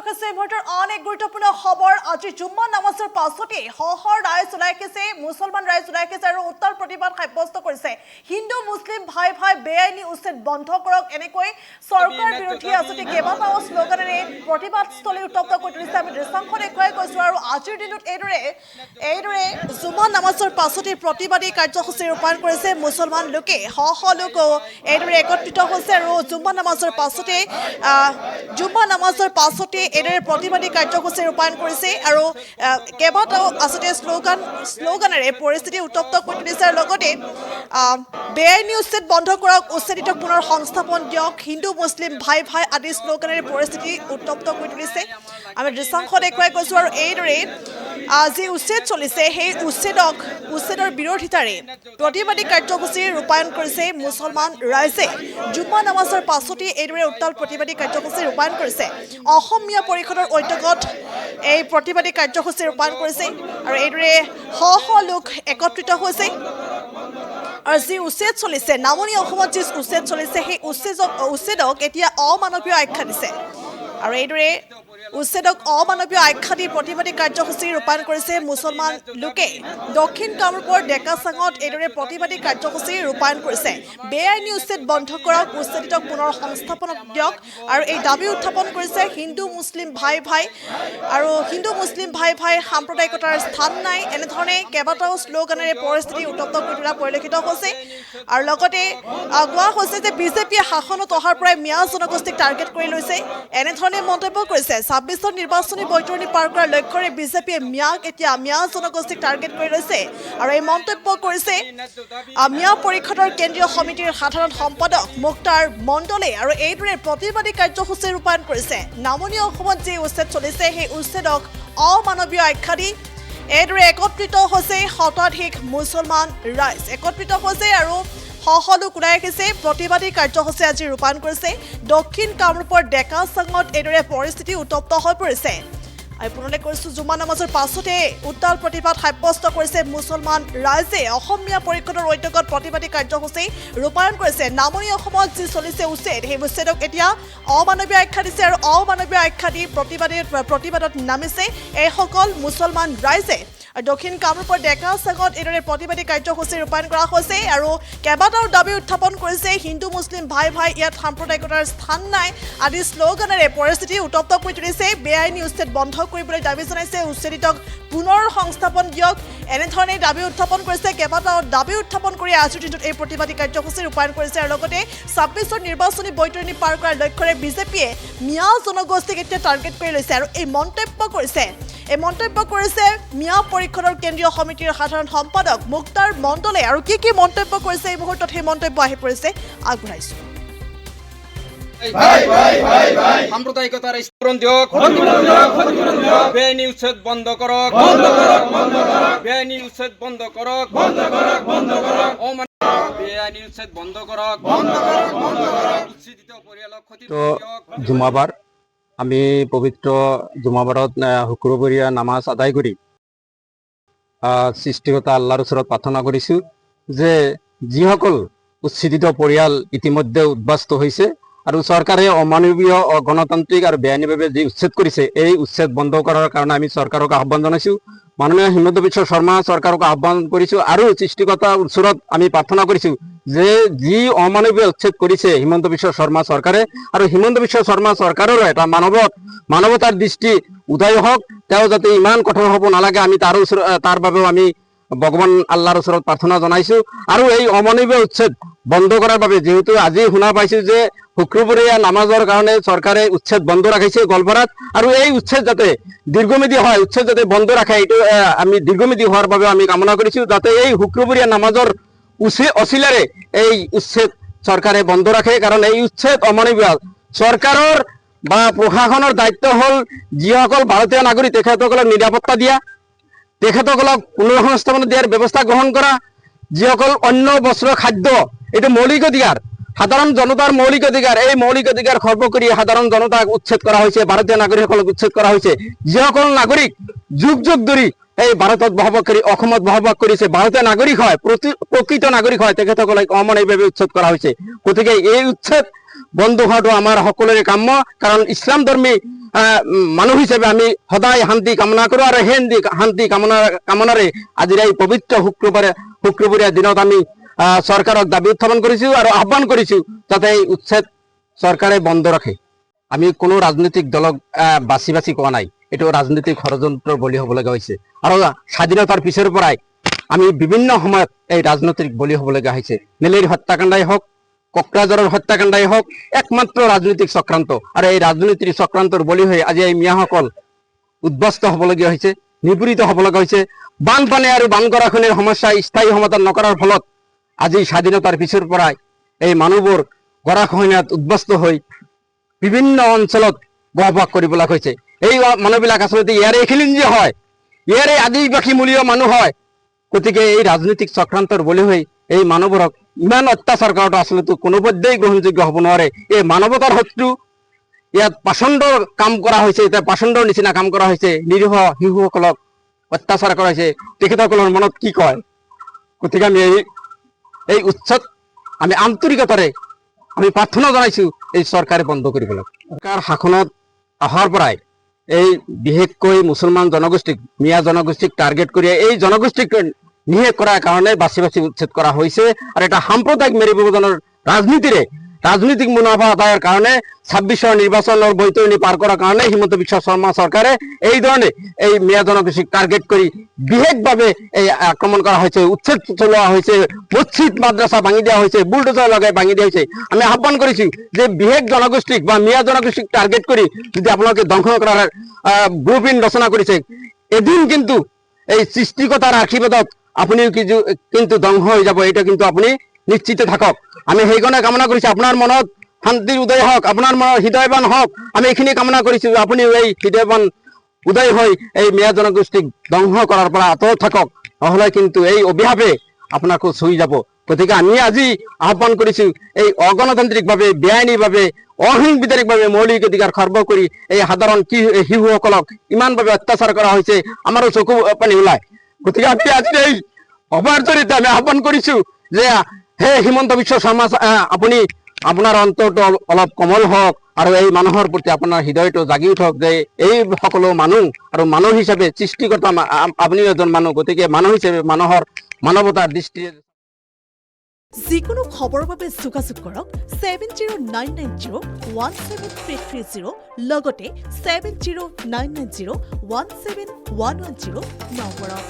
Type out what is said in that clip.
হৈছে মুহূৰ্তৰ আন এক গুৰুত্বপূৰ্ণ খবৰ। আজি জুম্মা নামাজৰ পাছতে হহৰ ৰাইজ ওলাই আহিছে, মুছলমান ৰাইজ ওলাই আহিছে আৰু উত্তাল প্ৰতিবাদ সাব্যস্ত কৰিছে। হিন্দু মুছলিম ভাই ভাই বেআইনী উচ্ছেদ বন্ধ কৰক, এনেকৈ চৰকাৰ বিৰোধী আজতে কেইবাটাও শ্লোগানেৰে প্ৰতিবাদস্থলী উত্তপ্ত কৰি তুলিছে। আমি দৃশ্যাংশ দেখুৱাই গৈছোঁ আৰু আজিৰ দিনত এইদৰে জুম্মা নামাজৰ পাছতে প্ৰতিবাদী কাৰ্যসূচী ৰূপায়ণ কৰিছে মুছলমান লোকে। লোক এইদৰে একত্ৰিত হৈছে আৰু জুম্মা নামাজৰ পাছতে এইদৰে প্ৰতিবাদী কাৰ্যসূচী ৰূপায়ণ কৰিছে আৰু কেইবাটাও আচলতে শ্লোগানেৰে পৰিস্থিতি উত্তপ্ত কৰি তুলিছে। আৰু লগতে বেআইনী উচ্ছেদ বন্ধ কৰক, উচ্ছেদিতক পুনৰ সংস্থাপন দিয়ক, হিন্দু মুছলিম ভাই ভাই আদি শ্লোগানেৰে পৰিস্থিতি উত্তপ্ত কৰি তুলিছে। আমি দৃশ্যাংশ দেখুৱাই গৈছোঁ আৰু এইদৰে যি উচ্ছেদ চলিছে সেই উচ্ছেদৰ বিৰোধিতাৰে প্ৰতিবাদী কাৰ্যসূচী ৰূপায়ণ কৰিছে মুছলমান ৰাইজে। জুম্মা নামাজৰ পাছতে এইদৰে উত্তাল প্ৰতিবাদী কাৰ্যসূচী ৰূপায়ণ কৰিছে। অসমীয়া পৰিষদৰ উদ্যোগত এই প্ৰতিবাদী কাৰ্যসূচী ৰূপায়ণ কৰিছে আৰু এইদৰে লোক একত্ৰিত হৈছে। আৰু যি উচ্ছেদ চলিছে, নামনি অসমত যি উচ্ছেদ চলিছে সেই উচ্ছেদক এতিয়া অমানৱীয় আখ্যা দিছে আৰু এইদৰে উচ্ছেদক অমানৱীয় আখ্যা দি প্ৰতিবাদী কাৰ্যসূচী ৰূপায়ণ কৰিছে মুছলমান লোকে। দক্ষিণ কামৰূপৰ ডেকাচাঙত এইদৰে প্ৰতিবাদী কাৰ্যসূচী ৰূপায়ণ কৰিছে। বেআইনী উচ্ছেদ বন্ধ কৰক, উচ্ছেদিতক পুনৰ সংস্থাপনক দিয়ক আৰু এই দাবী উত্থাপন কৰিছে হিন্দু মুছলিম ভাই ভাই সাম্প্ৰদায়িকতাৰ স্থান নাই, এনেধৰণে কেইবাটাও শ্লোগানেৰে পৰিস্থিতি উত্তপ্ত কৰি তোলা পৰিলক্ষিত হৈছে। আৰু লগতে কোৱা হৈছে যে বিজেপিয়ে শাসনত অহাৰ পৰাই মিয়া জনগোষ্ঠীক টাৰ্গেট কৰি লৈছে, এনেধৰণে মন্তব্য কৰিছে। ২৬ত নিৰ্বাচনী বৈতৰণি পাৰ কৰাৰ লক্ষ্যৰে বিজেপিয়ে মিয়া জনগোষ্ঠীক টাৰ্গেট কৰি লৈছে আৰু এই মন্তব্য কৰিছে মিয়া পৰিষদৰ কেন্দ্ৰীয় সমিতিৰ সাধাৰণ সম্পাদক মুক্তাৰ মণ্ডলে। আৰু এইদৰে প্ৰতিবাদী কাৰ্যসূচী ৰূপায়ণ কৰিছে। নামনি অসমত যি উচ্ছেদ চলিছে সেই উচ্ছেদক অমানৱীয় আখ্যা দি এইদৰে একত্ৰিত হৈছে শতাধিক মুছলমান ৰাইজ একত্ৰিত হৈছে আৰু লোক ওলাই আহিছে। প্ৰতিবাদী কাৰ্যসূচী আজি ৰূপায়ণ কৰিছে। দক্ষিণ কামৰূপৰ ডেকাচাঙত এইদৰে পৰিস্থিতি উত্তপ্ত হৈ পৰিছে। আমি পুনলে কৰিছোঁ, জুম্মা নামাজৰ পাছতে উত্তাল প্ৰতিবাদ সাব্যস্ত কৰিছে মুছলমান ৰাইজে। অসমীয়া পৰিষদৰ উদ্যোগত প্ৰতিবাদী কাৰ্যসূচী ৰূপায়ণ কৰিছে। নামনি অসমত যি চলিছে উচ্ছেদ, সেই উচ্ছেদক এতিয়া অমানৱীয় আখ্যা দিছে আৰু অমানৱীয় আখ্যা দি প্ৰতিবাদত নামিছে এইসকল মুছলমান ৰাইজে। দক্ষিণ কামৰূপৰ ডেকাচাঙত এইদৰে প্ৰতিবাদী কাৰ্যসূচী ৰূপায়ণ কৰা হৈছে আৰু কেইবাটাও দাবী উত্থাপন কৰিছে। হিন্দু মুছলিম ভাই ভাই, ইয়াত সাম্প্ৰদায়িকতাৰ স্থান নাই আদি শ্লোগানেৰে পৰিস্থিতি উত্তপ্ত কৰি তুলিছে। বেআইনী উচ্ছেদ বন্ধ কৰিবলৈ দাবী জনাইছে, উচ্ছেদিতক পুনৰ সংস্থাপন দিয়ক, এনেধৰণে দাবী উত্থাপন কৰিছে। কেইবাটাও দাবী উত্থাপন কৰি আজিৰ দিনটোত এই প্ৰতিবাদী কাৰ্যসূচী ৰূপায়ণ কৰিছে। আৰু লগতে ২৬ৰ নিৰ্বাচনী বৈতৰণি পাৰ কৰাৰ লক্ষ্যৰে বিজেপিয়ে মিয়া জনগোষ্ঠীক এতিয়া টাৰ্গেট কৰি লৈছে আৰু এই মন্তব্য কৰিছে মিয়া পৰিষদৰ কেন্দ্ৰীয় সমিতিৰ সাধাৰণ সম্পাদক মুক্তাৰ মণ্ডলে। আৰু কি মন্তব্য কৰিছে এই মুহূৰ্তত সেই মন্তব্য আহি পৰিছে, আগবঢ়াইছোঁ। সাম্প্ৰদায়িকতাৰ স্তৰণ দিয়ক, বেআইনী উচ্ছেদ বন্ধ কৰক, বেআইনী উচ্ছেদ বন্ধ কৰক, বেআইনী উচ্ছেদ বন্ধ কৰক, উচ্ছেদিত পৰিয়ালক ক্ষতি দিয়ক। জুমাবাৰ আমি পবিত্ৰ জুমাবাৰত শুক্ৰবৰীয়া নামাজ আদায় কৰি সৃষ্টিকৰ্তা আল্লাহৰ ওচৰত প্ৰাৰ্থনা কৰিছোঁ যে যিসকল উচ্ছেদিত পৰিয়াল ইতিমধ্যে উদ্বাস্ত হৈছে আৰু চৰকাৰে অমানৱীয় গণতান্ত্ৰিক আৰু বেআইনীভাৱে যি উচ্ছেদ কৰিছে, এই উচ্ছেদ বন্ধ কৰাৰ কাৰণে আমি চৰকাৰক আহ্বান জনাইছোঁ। মাননীয় হিমন্ত বিশ্ব শৰ্মা চৰকাৰক আহ্বান কৰিছোঁ আৰু সৃষ্টিকৰ্তাৰ ওচৰত আমি প্ৰাৰ্থনা কৰিছোঁ যে যি অমানৱীয় উচ্ছেদ কৰিছে হিমন্ত বিশ্ব শৰ্মা চৰকাৰে, আৰু হিমন্ত বিশ্ব শৰ্মা চৰকাৰৰ এটা মানৱতাৰ দৃষ্টি উদয় হওক, তেওঁ যাতে ইমান কঠোৰ হ'ব নালাগে, আমি তাৰ বাবেও আমি ভগৱান আল্লাহৰ ওচৰত প্ৰাৰ্থনা জনাইছোঁ। আৰু এই অমানৱীয় উচ্ছেদ বন্ধ কৰাৰ বাবে, যিহেতু আজি শুনা পাইছোঁ যে শুক্ৰবৰীয়া নামাজৰ কাৰণে চৰকাৰে উচ্ছেদ বন্ধ ৰাখিছে গোৱালপাৰাত, আৰু এই উচ্ছেদ যাতে দীৰ্ঘমেয়াদী হয়, উচ্ছেদ যাতে বন্ধ ৰাখে, এইটো আমি দীৰ্ঘমেয়াদী হোৱাৰ বাবে আমি কামনা কৰিছোঁ, যাতে এই শুক্ৰবৰীয়া নামাজৰ অচিলাৰে এই উচ্ছেদ চৰকাৰে বন্ধ ৰাখে। কাৰণ এই উচ্ছেদ অমানৱীয়। চৰকাৰৰ বা প্ৰশাসনৰ দায়িত্ব হ'ল যিসকল ভাৰতীয় নাগৰিক তেখেতসকলক নিৰাপত্তা দিয়া, তেখেতসকলক পুনঃসংস্থাপন দিয়াৰ ব্যৱস্থা গ্ৰহণ কৰা, যিসকল অন্ন বস্ত্ৰ খাদ্য, এইটো মৌলিক অধিকাৰ, সাধাৰণ জনতাৰ মৌলিক অধিকাৰ, এই মৌলিক অধিকাৰ খৰ্ব কৰি সাধাৰণ জনতাক উচ্ছেদ কৰা হৈছে, ভাৰতীয় নাগৰিকসকলক উচ্ছেদ কৰা হৈছে। যিসকল নাগৰিক যুগ ধৰি এই ভাৰতত বসবাস কৰি অসমত বসবাস কৰিছে, ভাৰতীয় নাগৰিক হয়, প্ৰকৃত নাগৰিক হয়, তেখেতসকলক অমানৱীয়ভাৱে উচ্ছেদ কৰা হৈছে। গতিকে এই উচ্ছেদ বন্ধ হোৱাটো আমাৰ সকলোৰে কাম্য, কাৰণ ইছলাম ধৰ্মী মানুহ হিচাপে আমি সদায় শান্তি কামনা কৰোঁ আৰু সেই শান্তি কামনাৰে আজিৰ এই পবিত্ৰ শুক্ৰবাৰীয়া দিনত আমি চৰকাৰক দাবী উত্থাপন কৰিছোঁ আৰু আহ্বান কৰিছোঁ যাতে এই উচ্ছেদ চৰকাৰে বন্ধ ৰাখে। আমি কোনো ৰাজনৈতিক দলক বাছি কোৱা নাই, এইটো ৰাজনৈতিক ষড়যন্ত্ৰৰ বলি হ'ব লগা হৈছে। আৰু স্বাধীনতাৰ পিছৰ পৰাই আমি বিভিন্ন সময়ত এই ৰাজনৈতিক বলি হ'ব লগা হৈছে। নেলেৰীৰ হত্যাকাণ্ডাই হওক, কোকৰাঝাৰৰ হত্যাকাণ্ডাই হওক, একমাত্ৰ ৰাজনৈতিক চক্ৰান্ত। আৰু এই ৰাজনৈতিক চক্ৰান্তৰ বলি হৈ আজি এই মিয়াসকল উদ্বাস্ত হ'বলগীয়া হৈছে, নিপীড়িত হ'ব লগা হৈছে। বানপানী আৰু বানগৰাখহনীৰ সমস্যা স্থায়ী সমাধান নকৰাৰ ফলত আজি স্বাধীনতাৰ পিছৰ পৰাই এই মানুহবোৰ গৰাখহনীয়াত উদ্বাস্ত হৈ বিভিন্ন অঞ্চলত বসবাস কৰিবলৈ হৈছে। এই মানুহবিলাক আচলতে ইয়াৰে খিলিঞ্জি হয়, ইয়াৰে আদিবাসীমূলীয় মানুহ হয়। গতিকে এই ৰাজনৈতিক চক্ৰান্তৰ বলি হৈ এই মানুহবোৰক ইমান অত্যাচাৰ কৰাটো আচলতে কোনোপধ্যেই গ্ৰহণযোগ্য হ'ব নোৱাৰে। এই মানৱতাৰ শত্ৰু, ইয়াত পাচণ্ডৰ কাম কৰা হৈছে, এতিয়া পাচণ্ডৰ নিচিনা কাম কৰা হৈছে। নিৰীহ শিশুসকলক অত্যাচাৰ কৰা হৈছে, তেখেতসকলৰ মনত কি কয়? গতিকে আমি এই উচ্ছেদ আমি আন্তৰিকতাৰে আমি প্ৰাৰ্থনা জনাইছোঁ এই চৰকাৰে বন্ধ কৰিব লাগে। চৰকাৰ শাসনত অহাৰ পৰাই এই বিশেষকৈ মুছলমান জনগোষ্ঠীক, মিয়া জনগোষ্ঠীক টাৰ্গেট কৰি এই জনগোষ্ঠীক নিষেধ কৰাৰ কাৰণে বাছি উচ্ছেদ কৰা হৈছে। আৰু এটা সাম্প্ৰদায়িক মেৰুবিভাজনৰ ৰাজনীতিক মুনাফা আদায়ৰ কাৰণে 26ৰ নিৰ্বাচনৰ বৈতৰণি পাৰ কৰাৰ কাৰণে হিমন্ত বিশ্ব শৰ্মা চৰকাৰে এই ধৰণে এই মিয়া জনগোষ্ঠীক টাৰ্গেট কৰি বিশেষভাৱে এই আক্ৰমণ কৰা হৈছে, উচ্ছেদ চলোৱা হৈছে, মছজিদ মাদ্ৰাছা ভাঙি দিয়া হৈছে, বুলডোজাৰ লগাই ভাঙি দিয়া হৈছে। আমি আহ্বান কৰিছোঁ যে বিশেষ জনগোষ্ঠীক বা মিয়া জনগোষ্ঠীক টাৰ্গেট কৰি যদি আপোনালোকে ধ্বংস কৰাৰ ব্লুপ্ৰিণ্ট ৰচনা কৰিছে, এদিন কিন্তু এই সৃষ্টিকৰ্তাৰ আশীৰ্বাদত আপুনিও কিন্তু ধ্বংস হৈ যাব, এটা কিন্তু আপুনি নিশ্চিত থাকক। আমি সেইকাৰণে কামনা কৰিছোঁ আপোনাৰ মনত শান্তিৰ উদয় হওক, আপোনাৰ মনত হৃদয়বান হওক। আমি এইখিনি কামনা কৰিছোঁ যে আপুনিও এই হৃদয়বান উদয় হৈ এই মিয়া জনগোষ্ঠীক ধ্বংস কৰাৰ পৰা আঁতৰত থাকক, নহ'লে কিন্তু এই অভিশাপে আপোনাকো চুই যাব। গতিকে আমি আজি আহ্বান কৰিছোঁ এই অগণতান্ত্ৰিকভাৱে, বেআইনীভাৱে, অসাংবিধানিকভাৱে মৌলিক অধিকাৰ খৰ্ব কৰি এই সাধাৰণ শিশুসকলক ইমানভাৱে অত্যাচাৰ কৰা হৈছে, আমাৰো চকু পানী ওলায়। গতিকে আমি আজি এই সভাৰ জৰিয়তে আমি আহ্বান কৰিছোঁ যে হে হিমন্ত বিশ্ব শৰ্মা, আপুনি আপোনাৰ অন্তৰটো অলপ কোমল হওক আৰু এই মানুহৰ প্ৰতি আপোনাৰ হৃদয়টো জাগি উঠক যে এই সকলো মানুহ আৰু মানুহ হিচাপে সৃষ্টিকৰ্তা আপুনিও এজন মানুহ। গতিকে মানুহ হিচাপে মানুহৰ মানৱতাৰ দৃষ্টিৰে যিকোনো খবৰৰ বাবে যোগাযোগ কৰক 7099017330 লগতে 7099017110 নম্বৰত।